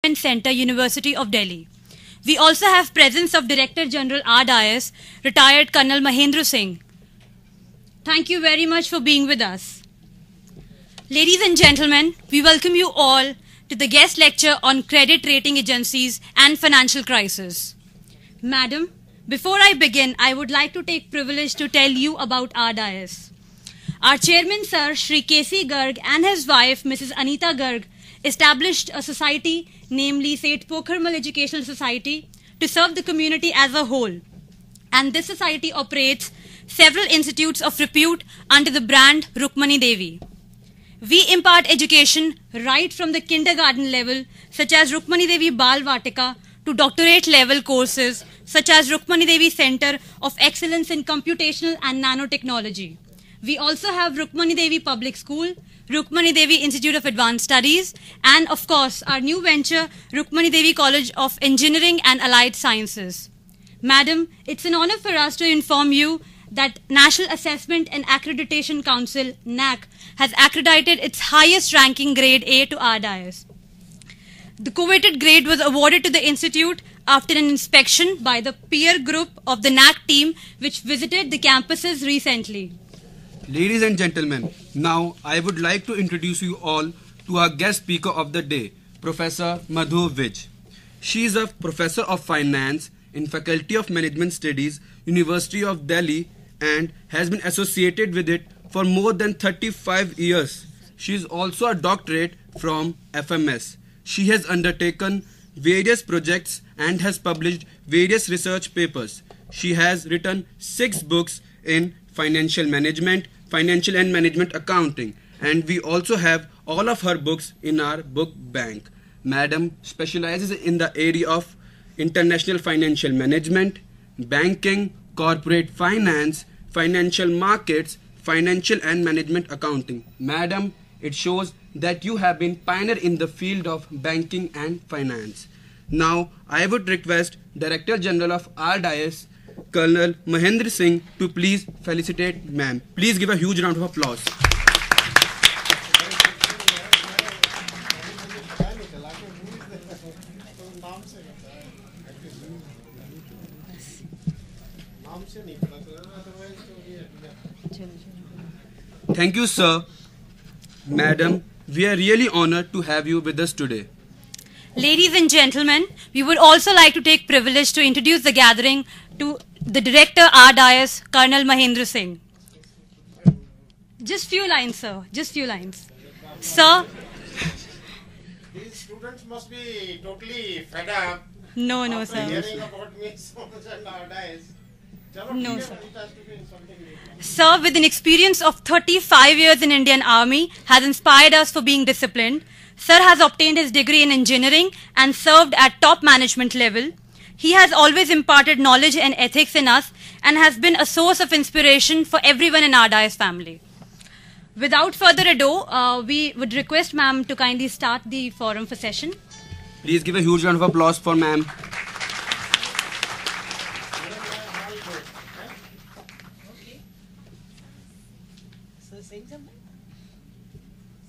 Center, University of Delhi. We also have presence of Director General RDIS, retired Colonel Mahendra Singh. Thank you very much for being with us. Ladies and gentlemen, we welcome you all to the guest lecture on credit rating agencies and financial crisis. Madam, before I begin, I would like to take privilege to tell you about RDIS. Our chairman, Sir Shri K.C. Garg, and his wife, Mrs. Anita Garg, established a society, namely Seth Pokharmal Educational Society, to serve the community as a whole. And this society operates several institutes of repute under the brand Rukmani Devi. We impart education right from the kindergarten level, such as Rukmani Devi Bal Vatika, to doctorate level courses, such as Rukmani Devi Center of Excellence in Computational and Nanotechnology. We also have Rukmani Devi Public School, Rukmani Devi Institute of Advanced Studies, and of course our new venture, Rukmani Devi College of Engineering and Allied Sciences. Madam, it's an honor for us to inform you that National Assessment and Accreditation Council, NAAC, has accredited its highest ranking grade A to RDIS. The coveted grade was awarded to the institute after an inspection by the peer group of the NAAC team, which visited the campuses recently. Ladies and gentlemen, now I would like to introduce you all to our guest speaker of the day, Professor Madhu Vij. She is a Professor of Finance in Faculty of Management Studies, University of Delhi, and has been associated with it for more than 35 years. She is also a doctorate from FMS. She has undertaken various projects and has published various research papers. She has written 6 books in financial management, financial and management accounting, and we also have all of her books in our book bank. Madam specializes in the area of international financial management, banking, corporate finance, financial markets, financial and management accounting. Madam, it shows that you have been pioneer in the field of banking and finance. Now, I would request Director General of RDIS, Colonel Mahendra Singh, to please felicitate ma'am. Please give a huge round of applause. Thank you, sir. Madam, we are really honored to have you with us today. Ladies and gentlemen, we would also like to take privilege to introduce the gathering to the Director RDIS, Colonel Mahendra Singh. Just few lines, sir. Just few lines. Sir. These students must be totally fed up. No, after sir. hearing about me so much and RDIS. No, sir. Sir, with an experience of 35 years in Indian Army, has inspired us for being disciplined. Sir has obtained his degree in engineering and served at top management level. He has always imparted knowledge and ethics in us and has been a source of inspiration for everyone in RDIS family. Without further ado, we would request ma'am to kindly start the forum for session. Please give a huge round of applause for ma'am. Sir, saying something?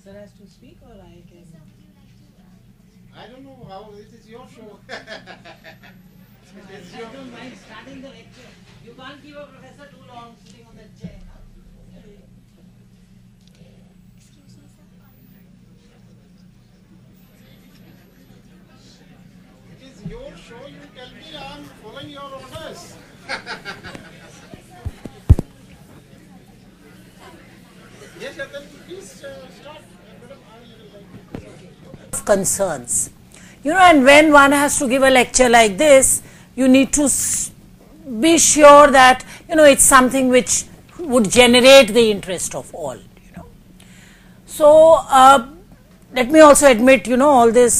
Sir has to speak or I can? I don't know how this is your show. I don't mind starting the lecture. You can't keep a professor too long sitting on that chair. It is your show, you tell me I am following your orders. Yes, then please start. Madam, I will like Concerns. And when one has to give a lecture like this, you need to be sure that, it's something which would generate the interest of all, So, let me also admit, all this,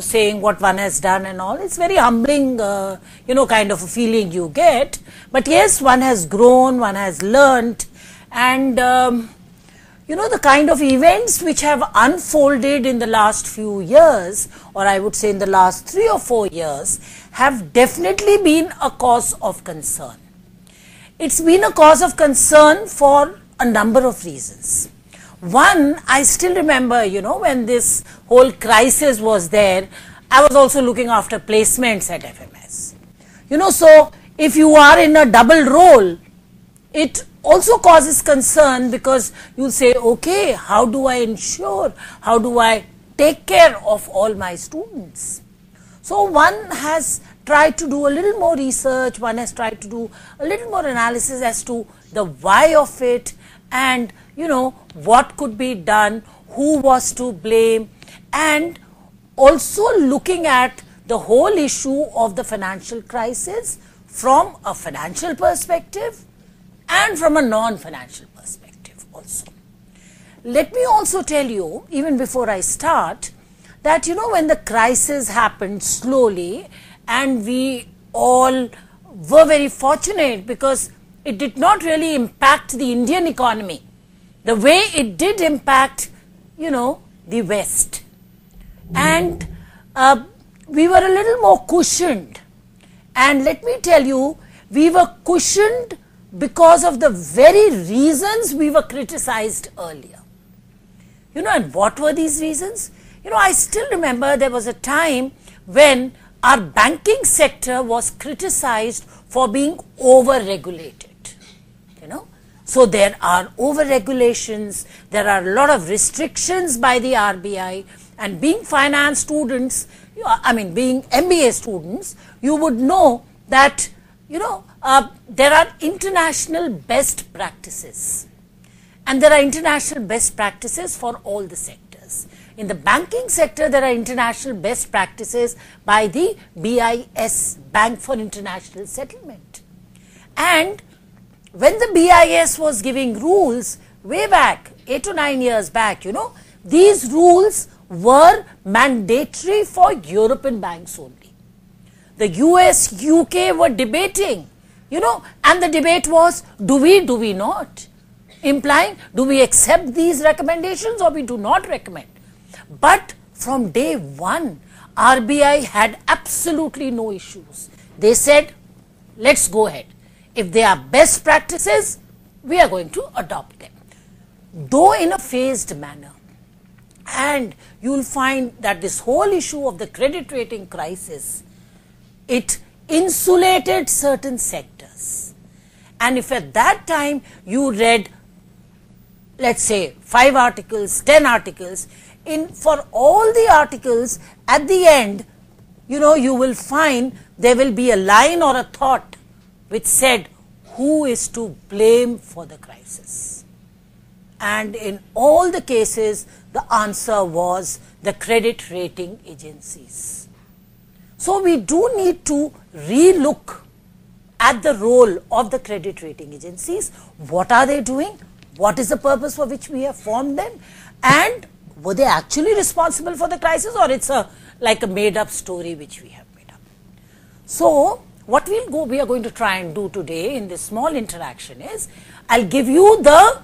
saying what one has done and all, it's very humbling, kind of a feeling you get. But yes, one has grown, one has learnt, and the kind of events which have unfolded in the last few years, or I would say in the last 3 or 4 years, have definitely been a cause of concern. It's been a cause of concern for a number of reasons. One, I still remember, you know, when this whole crisis was there, I was also looking after placements at FMS. You know, so if you are in a double role, it also causes concern, because you say, okay, how do I ensure, how do I take care of all my students? So one has tried to do a little more research, one has tried to do a little more analysis as to the why of it, and you know, what could be done, who was to blame, and also looking at the whole issue of the financial crisis from a financial perspective and from a non-financial perspective also. Let me also tell you, even before I start, that you know, when the crisis happened slowly, and we all were very fortunate because it did not really impact the Indian economy the way it did impact, you know, the West. And we were a little more cushioned. And let me tell you, we were cushioned because of the very reasons we were criticized earlier. You know, and what were these reasons? You know, I still remember there was a time when our banking sector was criticized for being over-regulated, you know. So there are over-regulations, there are a lot of restrictions by the RBI, and being finance students, I mean being MBA students, you would know that, you know, there are international best practices, and there are international best practices for all the sectors. In the banking sector, there are international best practices by the BIS, Bank for International Settlement. And when the BIS was giving rules way back, 8 to 9 years back, you know, these rules were mandatory for European banks only. The US, UK were debating, you know, and the debate was, do we not? Implying, do we accept these recommendations or we do not recommend? But from day one, RBI had absolutely no issues. They said, let's go ahead. If they are best practices, we are going to adopt them, though in a phased manner. And you will find that this whole issue of the credit rating crisis, it insulated certain sectors. And if at that time you read, let's say, 5 articles, 10 articles, for all the articles, at the end, you know, you will find there will be a line or a thought which said, who is to blame for the crisis? And in all the cases, the answer was the credit rating agencies. So we do need to re-look at the role of the credit rating agencies. What are they doing? What is the purpose for which we have formed them? And were they actually responsible for the crisis, or it's like a made-up story which we have made up? So what we are going to try and do today in this small interaction is, I'll give you the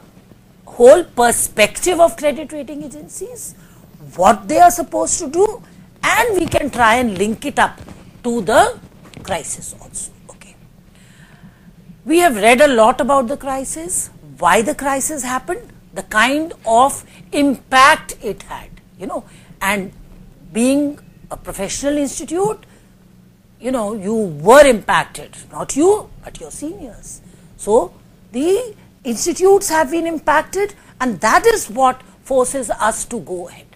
whole perspective of credit rating agencies, what they are supposed to do, and we can try and link it up to the crisis also. Okay. We have read a lot about the crisis, why the crisis happened, the kind of impact it had, you know, and being a professional institute, you know, you were impacted, not you, but your seniors. So the institutes have been impacted, and that is what forces us to go ahead.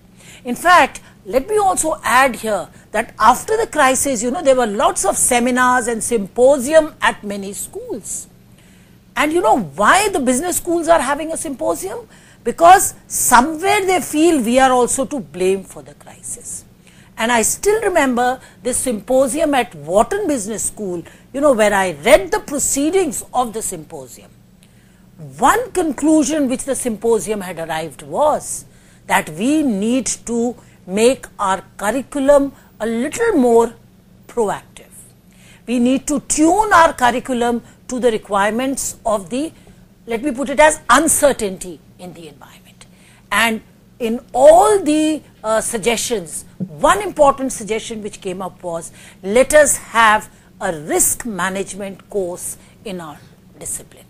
In fact, let me also add here that after the crisis, you know, there were lots of seminars and symposium at many schools. And you know why the business schools are having a symposium? Because somewhere they feel we are also to blame for the crisis. And I still remember this symposium at Wharton Business School, you know, where I read the proceedings of the symposium. One conclusion which the symposium had arrived was that we need to make our curriculum a little more proactive. We need to tune our curriculum to the requirements of the, let me put it as, uncertainty in the environment. And in all the suggestions, one important suggestion which came up was, let us have a risk management course in our discipline.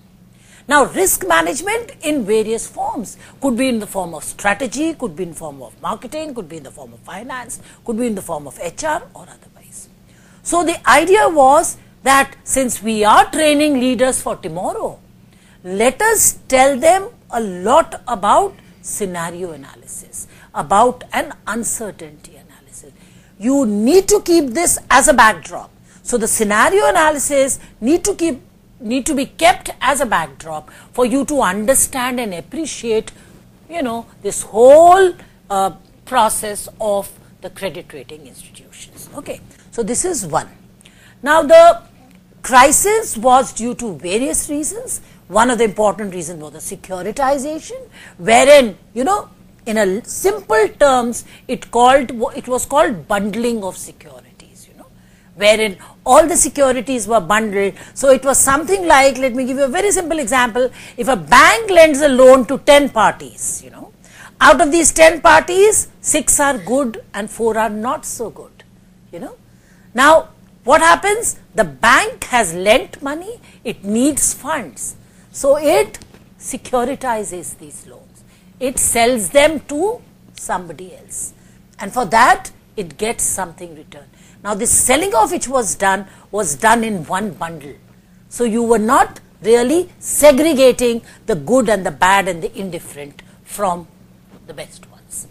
Now, risk management in various forms, could be in the form of strategy, could be in the form of marketing, could be in the form of finance, could be in the form of HR or otherwise. So, the idea was that since we are training leaders for tomorrow, let us tell them a lot about scenario analysis, about an uncertainty analysis. You need to keep this as a backdrop. So, the scenario analysis need to be kept as a backdrop for you to understand and appreciate, this whole process of the credit rating institutions. Okay. So, this is one. Now, the crisis was due to various reasons. One of the important reasons was the securitization, wherein, in a simple terms, it was called bundling of securities, wherein all the securities were bundled. So, it was something like, let me give you a very simple example. If a bank lends a loan to 10 parties, out of these 10 parties, 6 are good and 4 are not so good, Now, what happens? The bank has lent money, it needs funds. So, it securitizes these loans. It sells them to somebody else. And for that, it gets something returned. Now, this selling of which was done in one bundle. So, you were not really segregating the good and the bad and the indifferent from the best ones.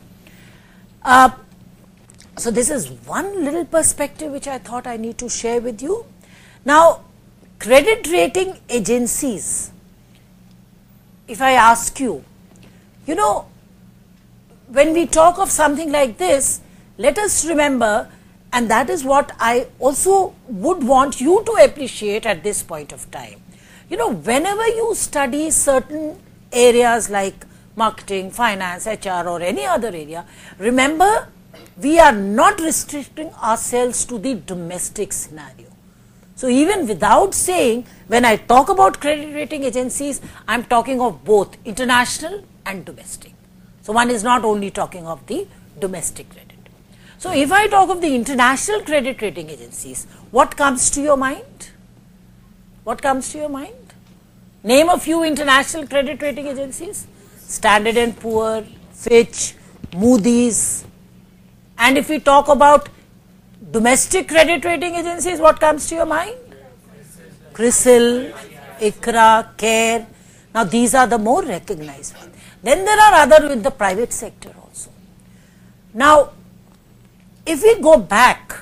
So, this is one little perspective which I thought I need to share with you. Now, credit rating agencies, if I ask you, when we talk of something like this, let us remember, and that is what I also would want you to appreciate at this point of time. Whenever you study certain areas like marketing, finance, HR or any other area, remember, we are not restricting ourselves to the domestic scenario. So, even without saying, when I talk about credit rating agencies, I am talking of both international and domestic. So, one is not only talking of the domestic credit. So, if I talk of the international credit rating agencies, what comes to your mind? What comes to your mind? Name a few international credit rating agencies. Standard and Poor, Fitch, Moody's. And if we talk about domestic credit rating agencies, what comes to your mind? CRISIL, ICRA, CARE. Now, these are the more recognized ones. Then there are other in the private sector also. Now, if we go back,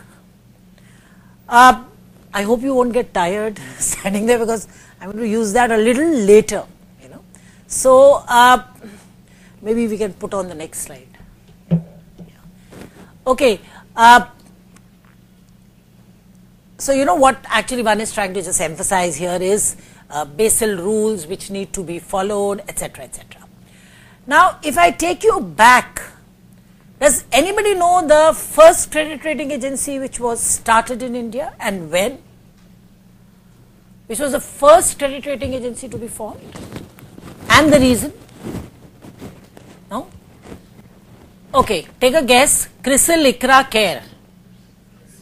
I hope you won't get tired standing there because I am going to use that a little later, So, maybe we can put on the next slide. Okay. So, what actually one is trying to just emphasize here is Basel rules which need to be followed, etc., etc. Now, if I take you back, does anybody know the first credit rating agency which was started in India and when? Which was the first credit rating agency to be formed? And the reason? No? Okay, take a guess. CRISIL, ICRA, CARE.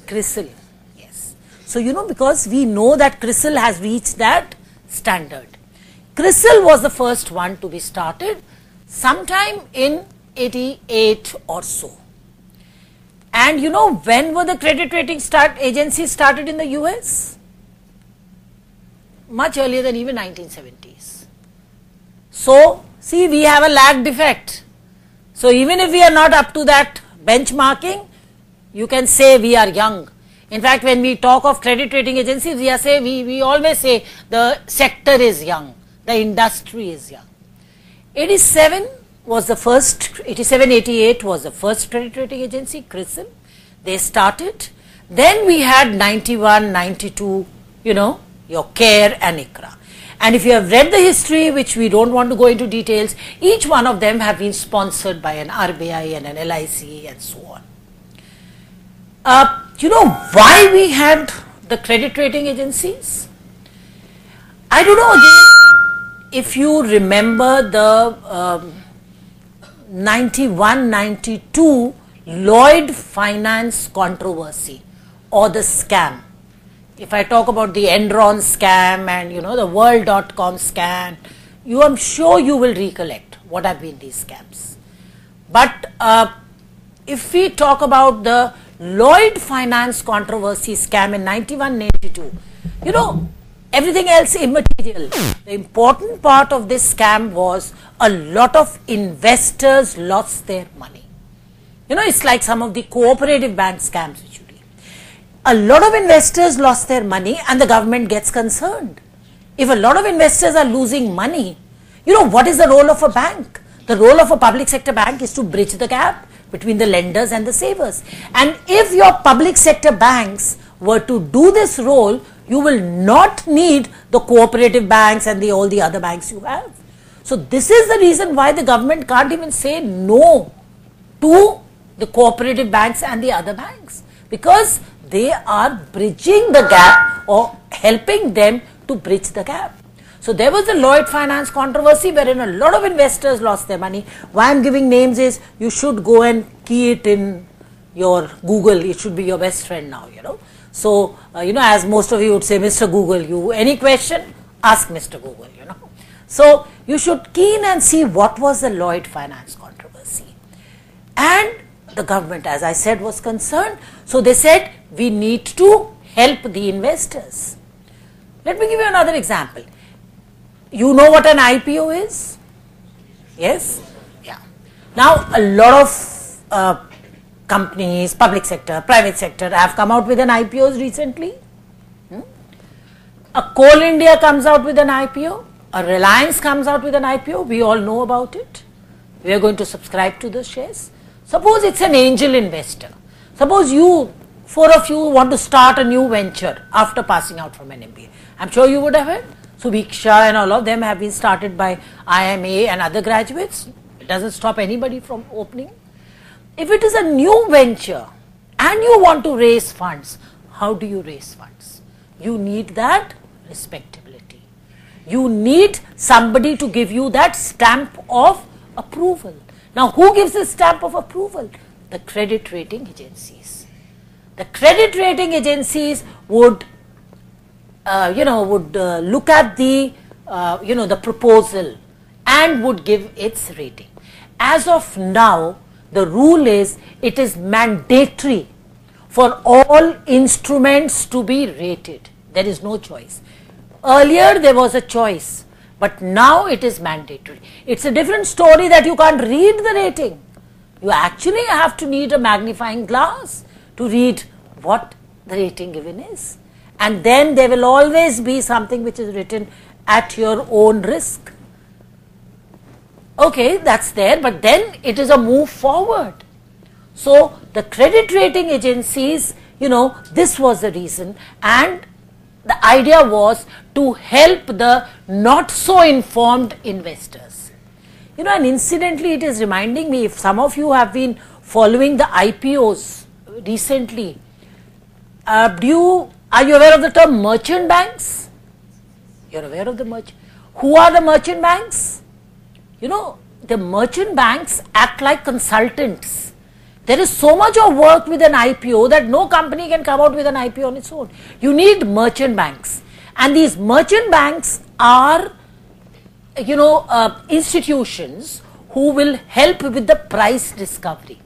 CRISIL. Yes. So, because we know that CRISIL has reached that standard. CRISIL was the first one to be started sometime in 88 or so. And when were the credit rating agencies started in the US? Much earlier than even 1970s. So, see, we have a lag defect. So, even if we are not up to that benchmarking, you can say we are young. In fact, when we talk of credit rating agencies, we always say the sector is young, the industry is young. 87 was the first, 87-88 was the first credit rating agency, CRISIL. They started. Then we had 91, 92, your CARE and ICRA. And if you have read the history, which we don't want to go into details, each one of them have been sponsored by an RBI and an LIC and so on. Why we had the credit rating agencies? I don't know again if you remember the 91-92 Lloyd Finance controversy or the scam. If I talk about the Enron scam and the World.com scam, I'm sure you will recollect what have been these scams. But if we talk about the Lloyd Finance controversy scam in 91-92, you know, everything else immaterial. The important part of this scam was a lot of investors lost their money. You know, it's like some of the cooperative bank scams which you do. A lot of investors lost their money and the government gets concerned. If a lot of investors are losing money, you know, what is the role of a bank? The role of a public sector bank is to bridge the gap between the lenders and the savers. And if your public sector banks were to do this role, you will not need the cooperative banks and all the other banks you have. So this is the reason why the government can't even say no to the cooperative banks and the other banks, because they are bridging the gap or helping them to bridge the gap. So there was the Lloyd Finance controversy wherein a lot of investors lost their money. Why I'm giving names is you should go and key it in your Google. It should be your best friend now, you know. So, you know, as most of you would say, Mr. Google, any question, ask Mr. Google, you know. So you should key in and see what was the Lloyd Finance controversy. And the government, as I said, was concerned. So they said, we need to help the investors. Let me give you another example. You know what an IPO is? Yes? Yeah. Now, a lot of companies, public sector, private sector have come out with an IPOs recently. A Coal India comes out with an IPO. A Reliance comes out with an IPO. We all know about it. We are going to subscribe to the shares. Suppose it's an angel investor. Suppose you, 4 of you want to start a new venture after passing out from an MBA. I'm sure you would have heard. Subiksha and all of them have been started by IMA and other graduates. It doesn't stop anybody from opening. If it is a new venture and you want to raise funds, how do you raise funds? You need that respectability. You need somebody to give you that stamp of approval. Now, who gives the stamp of approval? The credit rating agencies. The credit rating agencies would look at the, the proposal and would give its rating. As of now, the rule is it is mandatory for all instruments to be rated. There is no choice. Earlier there was a choice, but now it is mandatory. It's a different story that you can't read the rating. You actually have to need a magnifying glass to read what the rating given is. And then there will always be something which is written at your own risk. Okay, that's there, but then it is a move forward. So the credit rating agencies, this was the reason, and the idea was to help the not so informed investors. And incidentally, it is reminding me, if some of you have been following the IPOs recently, are you aware of the term merchant banks? You're aware of the merchant. Who are the merchant banks? The merchant banks act like consultants. There is so much of work with an IPO that no company can come out with an IPO on its own. You need merchant banks. And these merchant banks are, institutions who will help with the price discovery.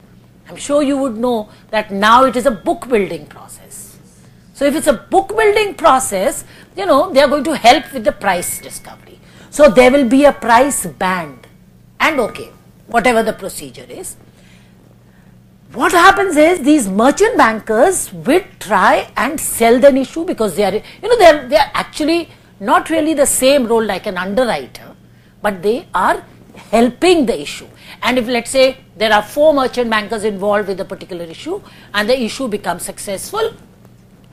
I'm sure you would know that now it is a book building process. So if it's a book building process, they are going to help with the price discovery. So there will be a price band. And okay, whatever the procedure is. What happens is these merchant bankers will try and sell the issue because they are, they are actually not really the same role like an underwriter, but they are helping the issue. And if, let's say, there are 4 merchant bankers involved with a particular issue and the issue becomes successful,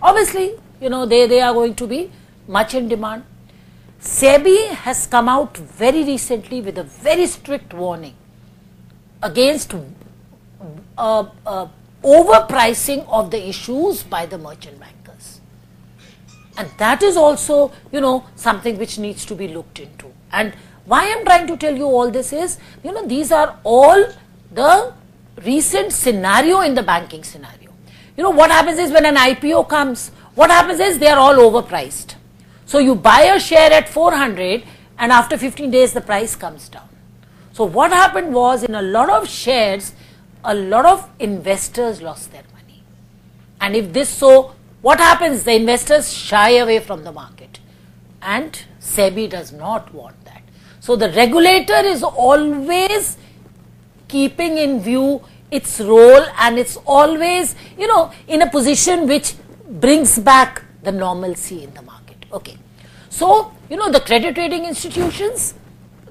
obviously, they are going to be much in demand. SEBI has come out very recently with a very strict warning against overpricing of the issues by the merchant bankers. And that is also, something which needs to be looked into. And why I am trying to tell you all this is, these are all the recent scenario in the banking scenario. What happens is when an IPO comes, what happens is they are all overpriced. So you buy a share at 400, and after 15 days the price comes down. So what happened was, in a lot of shares, a lot of investors lost their money. And if this so, what happens? The investors shy away from the market, and SEBI does not want that. So the regulator is always keeping in view its role, and it's always, you know, in a position which brings back the normalcy in the market. Okay. So, you know, the credit rating institutions,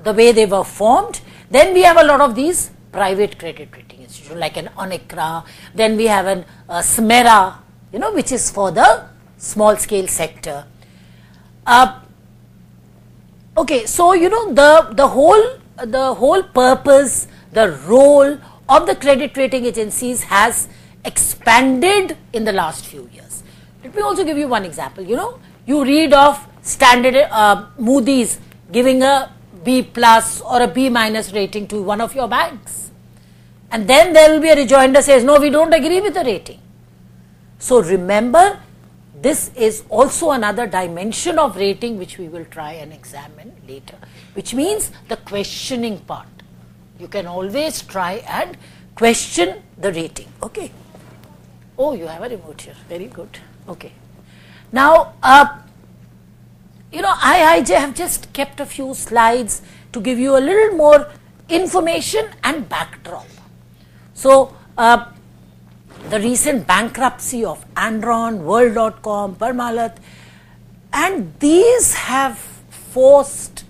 the way they were formed, then we have a lot of these private credit rating institutions like an ONICRA, then we have an SMERA, you know, which is for the small scale sector. Okay, so, you know, the whole purpose, the role of the credit rating agencies has expanded in the last few years. Let me also give you one example. You know, you read of Standard Moody's giving a B plus or a B minus rating to one of your banks, and then there will be a rejoinder says, no, we don't agree with the rating. So remember, this is also another dimension of rating which we will try and examine later, which means the questioning part. You can always try and question the rating. Okay. Oh, you have a remote here. Very good. Okay. Now, you know, I have just kept a few slides to give you a little more information and backdrop. So, the recent bankruptcy of Enron, World.com, Parmalat, and these have forced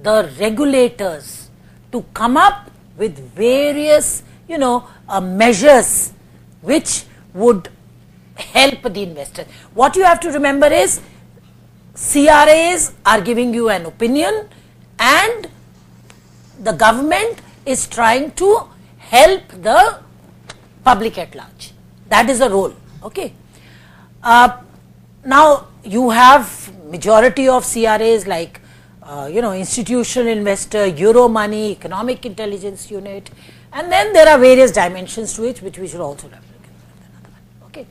the regulators to come up with various, you know, measures which would help the investor. What you have to remember is, CRAs are giving you an opinion, and the government is trying to help the public at large. That is the role. Okay. Now you have majority of CRAs like you know, Institutional Investor, Euromoney, Economic Intelligence Unit, and then there are various dimensions to it which we should also replicate. Okay.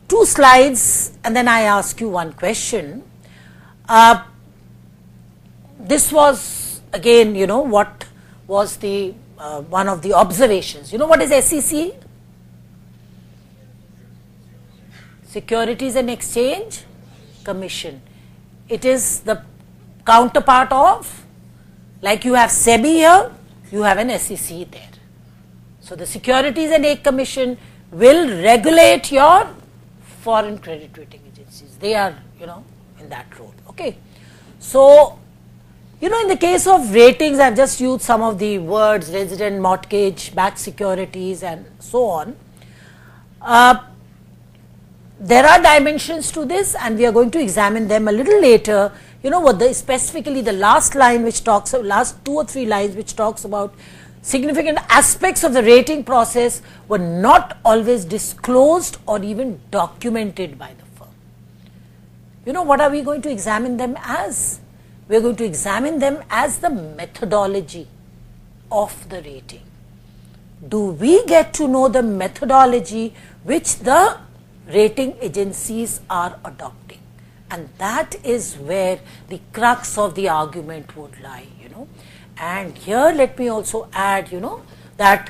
2 slides, and then I ask you one question. This was again, you know, what was the one of the observations. You know what is SEC? Securities and Exchange Commission. It is the counterpart of, like you have SEBI here, you have an SEC there. So the Securities and Exchange Commission will regulate your foreign credit rating agencies. They are, you know, in that role. Okay. So, you know, in the case of ratings, I have just used some of the words, resident mortgage, backed securities, and so on. There are dimensions to this, and we are going to examine them a little later. You know what, specifically the last line which talks, last 2 or 3 lines which talks about significant aspects of the rating process were not always disclosed or even documented by the firm. You know, what are we going to examine them as? We are going to examine them as the methodology of the rating. Do we get to know the methodology which the rating agencies are adopting? And that is where the crux of the argument would lie, you know. And here let me also add, you know, that,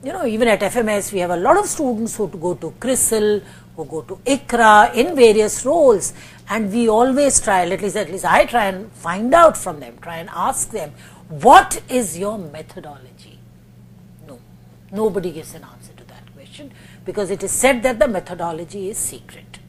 you know, even at FMS we have a lot of students who go to CRISIL, who go to ICRA in various roles, and we always try, at least I try and find out from them, try and ask them, what is your methodology? No, nobody gives an answer to that question, because it is said that the methodology is secret.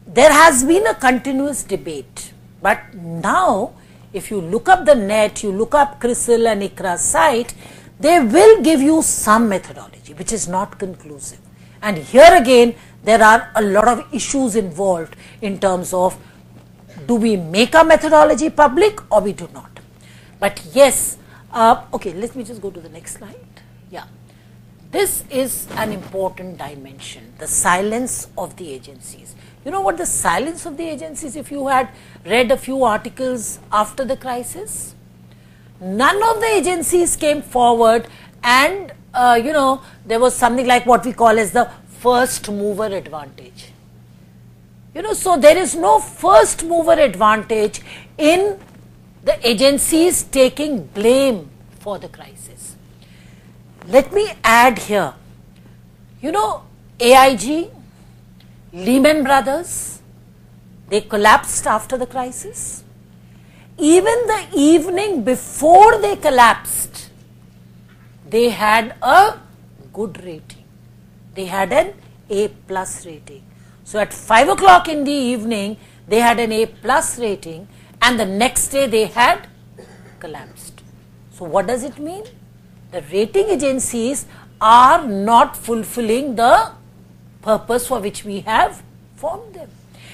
There has been a continuous debate, but now if you look up the net, you look up CRISIL and ICRA site, they will give you some methodology which is not conclusive. And here again, there are a lot of issues involved in terms of, do we make our methodology public or we do not? But yes, okay, let me just go to the next slide. Yeah, this is an important dimension, the silence of the agencies. You know what the silence of the agencies, if you had read a few articles after the crisis, none of the agencies came forward and, you know, there was something like what we call as the first mover advantage. So there is no first mover advantage in the agencies taking blame for the crisis. Let me add here, AIG, Lehman Brothers, they collapsed after the crisis. Even the evening before they collapsed, they had a good rating. They had an A+ rating. So at 5 o'clock in the evening, they had an A+ rating, and the next day they had collapsed. So what does it mean? The rating agencies are not fulfilling the purpose for which we have formed them.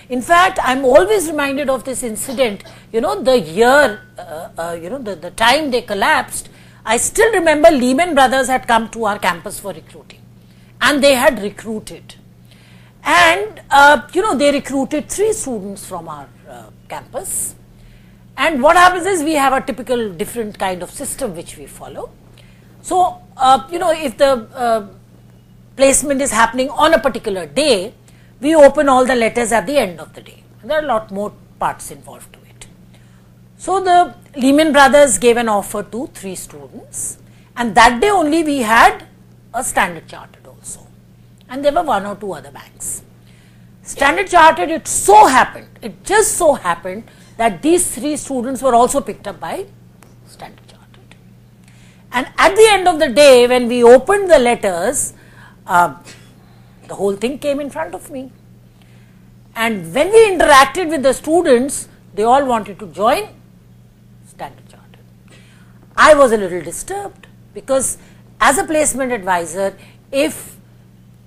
In fact, I am always reminded of this incident, the year, the time they collapsed. I still remember Lehman Brothers had come to our campus for recruiting, and they had recruited. And, they recruited 3 students from our campus. And what happens is we have a typical different kind of system which we follow. So, if the placement is happening on a particular day, we open all the letters at the end of the day. There are a lot more parts involved to it. So, the Lehman Brothers gave an offer to 3 students, and that day only we had a Standard Chartered also, and there were 1 or 2 other banks. Standard Chartered, it just so happened that these 3 students were also picked up by Standard Chartered. And at the end of the day, when we opened the letters, the whole thing came in front of me. And when we interacted with the students, they all wanted to join Standard Chartered. I was a little disturbed, because as a placement advisor, if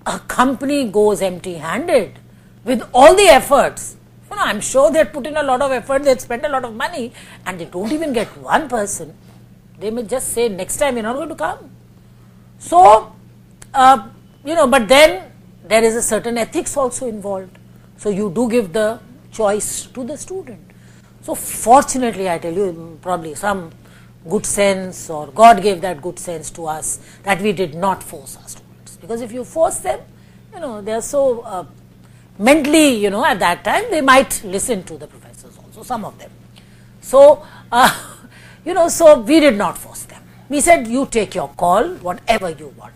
a company goes empty-handed with all the efforts, I'm sure they'd put in a lot of effort, they'd spend a lot of money, and they don't even get 1 person, they may just say, next time we're not going to come. So, but then there is a certain ethics also involved. So, you do give the choice to the student. So, fortunately, I tell you, probably some good sense, or God gave that good sense to us, that we did not force our students. Because if you force them, they are so mentally, at that time, they might listen to the professors also, some of them. So, so we did not force them. We said, you take your call, whatever you want.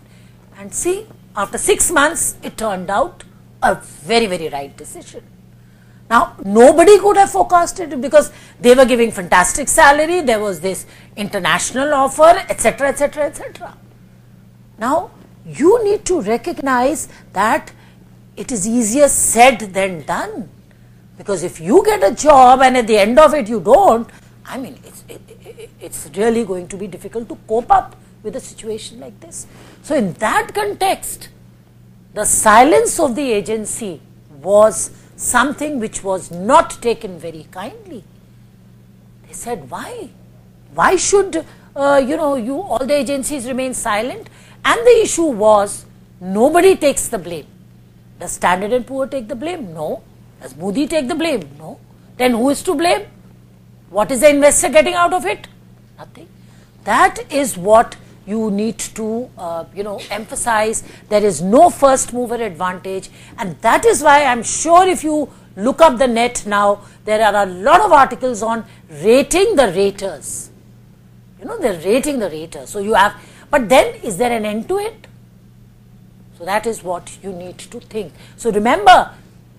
And see, after 6 months, it turned out a very, very right decision. Now, nobody could have forecasted it, because they were giving fantastic salary, there was this international offer, etc., etc., etc. Now, you need to recognize that it is easier said than done, because if you get a job and at the end of it you don't, I mean, it's really going to be difficult to cope up with a situation like this. So, in that context, the silence of the agency was something which was not taken very kindly. They said, why? Why should, all the agencies remain silent? And the issue was, nobody takes the blame. Does Standard & Poor take the blame? No. Does Moody take the blame? No. Then who is to blame? What is the investor getting out of it? Nothing. That is what you need to, emphasize. There is no first mover advantage, and that is why I am sure if you look up the net now, there are a lot of articles on rating the raters. They're rating the raters. So you have, but then is there an end to it? So that is what you need to think. So remember,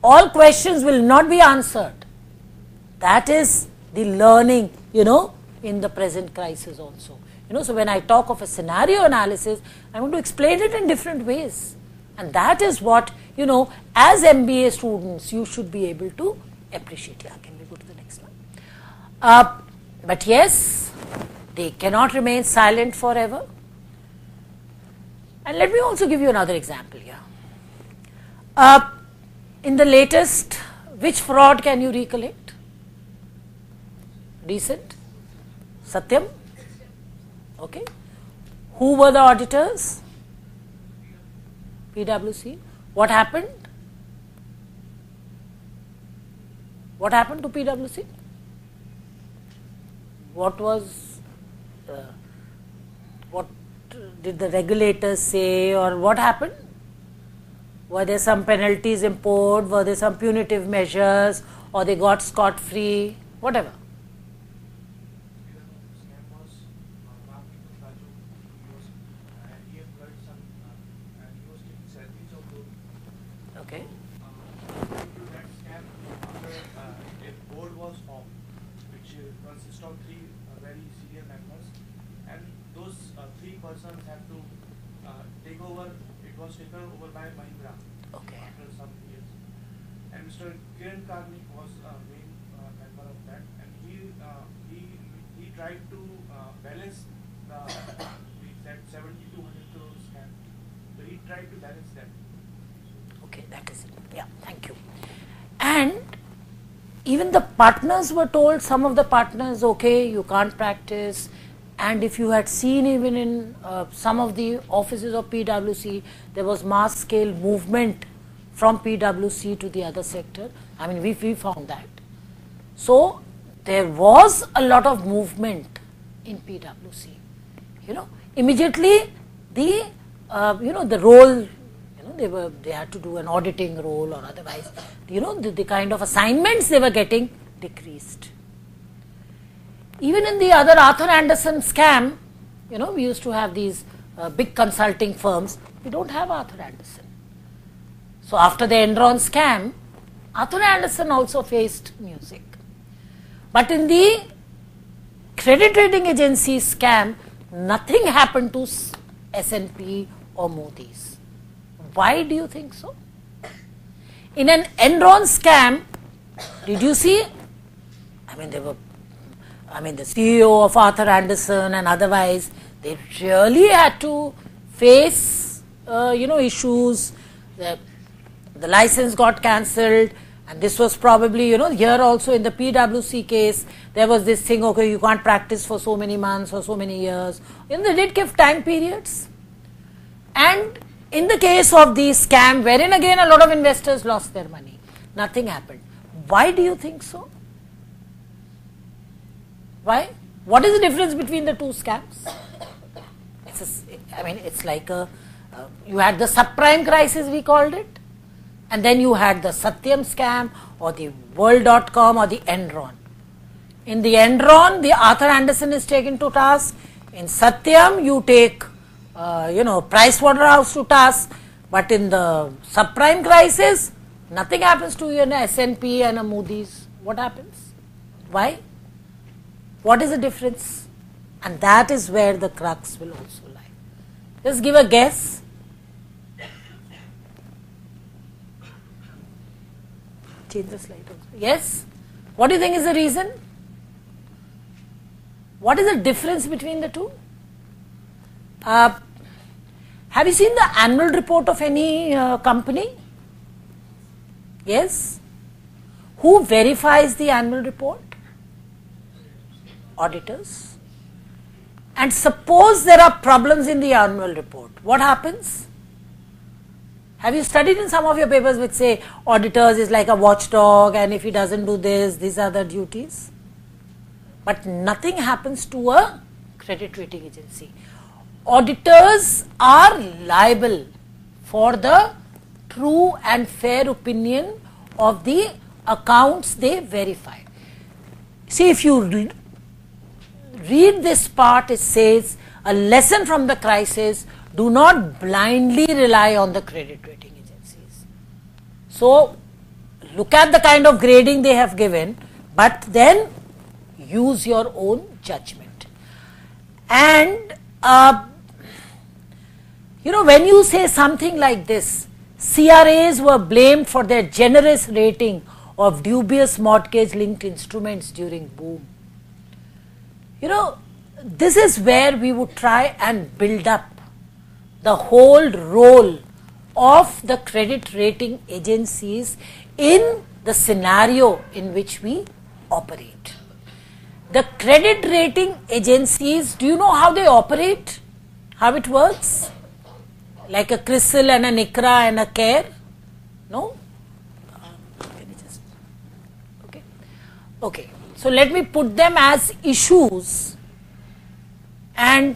all questions will not be answered. That is the learning, in the present crisis also. So when I talk of a scenario analysis, I'm going to explain it in different ways. And that is what, as MBA students, you should be able to appreciate. Yeah, can we go to the next one? But yes, they cannot remain silent forever. And let me also give you another example here. In the latest, which fraud can you recollect? Recent? Satyam? Okay. Who were the auditors? PwC. What happened? What happened to PwC? What was, what did the regulators say, or what happened? Were there some penalties imposed? Were there some punitive measures? Or they got scot-free? Whatever. Okay. That scam, after a board was formed, which consists of three very senior members, and those three persons have to take over. It was taken over by Mahindra. Okay. After some years, and Mr. Kiran Karnik was a main member of that, and he tried to balance that 70 to 100 crore scam. So he tried to balance that. Okay, that is it. Yeah, thank you. And even the partners were told, some of the partners, okay, you can't practice. And if you had seen even in some of the offices of PwC, there was mass scale movement from PwC to the other sector. I mean, we found that. So there was a lot of movement in PwC. You know, immediately the the role, they had to do an auditing role, or otherwise, the kind of assignments they were getting decreased. Even in the other Arthur Andersen scam, we used to have these big consulting firms. We don't have Arthur Andersen. So after the Enron scam, Arthur Andersen also faced music. But in the credit rating agency scam, nothing happened to S&P or Moody's. Why do you think so? In an Enron scam, did you see? The CEO of Arthur Andersen and otherwise, they really had to face, issues. The license got cancelled, and this was probably, here also in the PwC case, there was this thing, okay, you can't practice for so many months or so many years. They did give time periods. And in the case of the scam, wherein again a lot of investors lost their money, nothing happened. Why do you think so? Why? What is the difference between the two scams? It's like you had the subprime crisis, we called it, and then you had the Satyam scam, or the World.com, or the Enron. In the Enron, the Arthur Andersen is taken to task. In Satyam, you take, Pricewaterhouse to task. But in the subprime crisis, nothing happens to you in S&P and a Moody's. What happens? Why? What is the difference? And that is where the crux will also lie. Just give a guess. Change the slide also. Yes? What do you think is the reason? What is the difference between the two? Have you seen the annual report of any company? Yes? Who verifies the annual report? Auditors. And suppose there are problems in the annual report, what happens? Have you studied in some of your papers which say auditors is like a watchdog, and if he doesn't do this, these are the duties? But nothing happens to a credit rating agency. Auditors are liable for the true and fair opinion of the accounts they verify. See, if you read this part, it says, a lesson from the crisis, do not blindly rely on the credit rating agencies. So, look at the kind of grading they have given, but then use your own judgment. And, when you say something like this, CRAs were blamed for their generous rating of dubious mortgage-linked instruments during boom. This is where we would try and build up the whole role of the credit rating agencies in the scenario in which we operate. The credit rating agencies, do you know how they operate? How it works? Like a CRISIL and an ICRA and a CARE? No? Okay. So let me put them as issues, and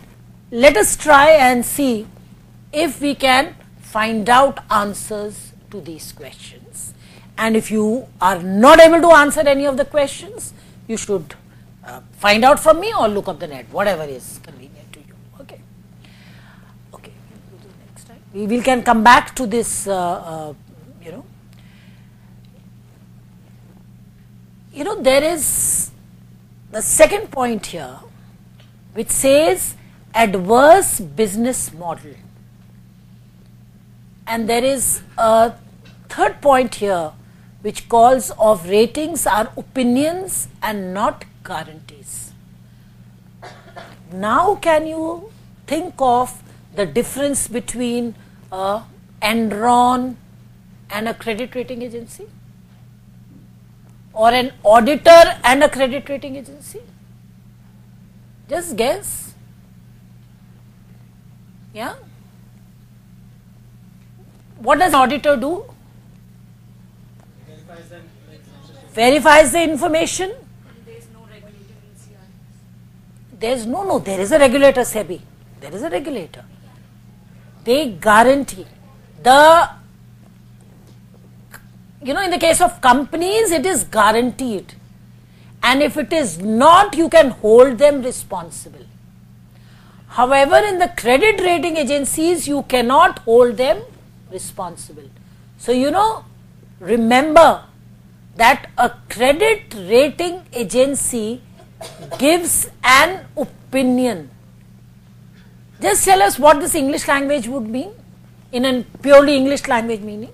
let us try and see if we can find out answers to these questions. And if you are not able to answer any of the questions, you should find out from me or look up the net, whatever is convenient to you. Okay. Okay. We'll go to the next slide. We can come back to this. There is the second point here, which says adverse business model, and there is a third point here which calls of ratings are opinions and not guarantees. Now can you think of the difference between Enron and a credit rating agency, or an auditor and a credit rating agency? Just guess. Yeah? What does an auditor do? Verifies the information. There is no regulator in CRS. There is a regulator, SEBI. There is a regulator. They guarantee. In the case of companies, it is guaranteed. And if it is not, you can hold them responsible. However, in the credit rating agencies, you cannot hold them responsible. So, remember that a credit rating agency gives an opinion. Just tell us what this English language would mean in a purely English language meaning.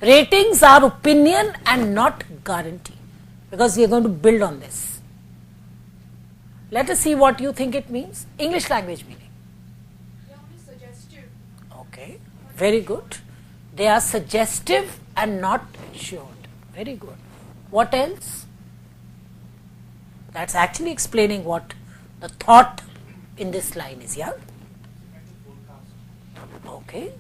Ratings are opinion and not guarantee, because we are going to build on this. Let us see what you think it means. English language meaning. They are only suggestive. Okay, very good. They are suggestive and not assured. Very good. What else? That's actually explaining what the thought in this line is, yeah? Okay.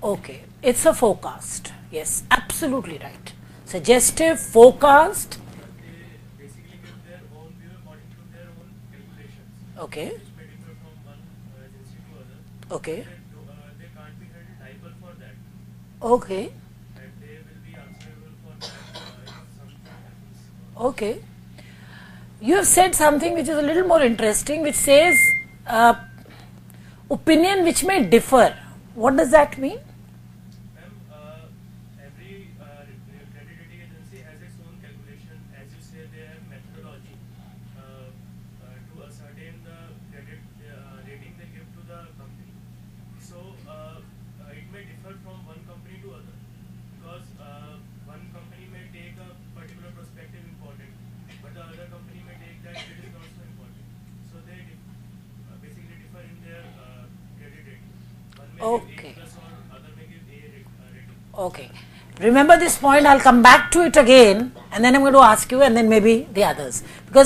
Okay, it's a forecast. Yes, absolutely right. Suggestive, forecast. They basically give their own view according to their own calculations, Okay, which may differ from one agency to other. okay, They can't be held liable for that, okay, and they will be answerable for that if something happens. okay. You have said something which is a little more interesting, which says opinion which may differ. What does that mean? Every credit rating agency has its own calculation. As you say, they have methodology to ascertain the credit rating they give to the company. So it may differ from one company to other, because one company may take a particular perspective important, but the other company may take that it is not so important. So they basically differ in their credit rating. One may Okay. give A plus or other may give A rating. Okay. Remember this point, I'll come back to it again, and then I'm going to ask you, and then maybe the others. Because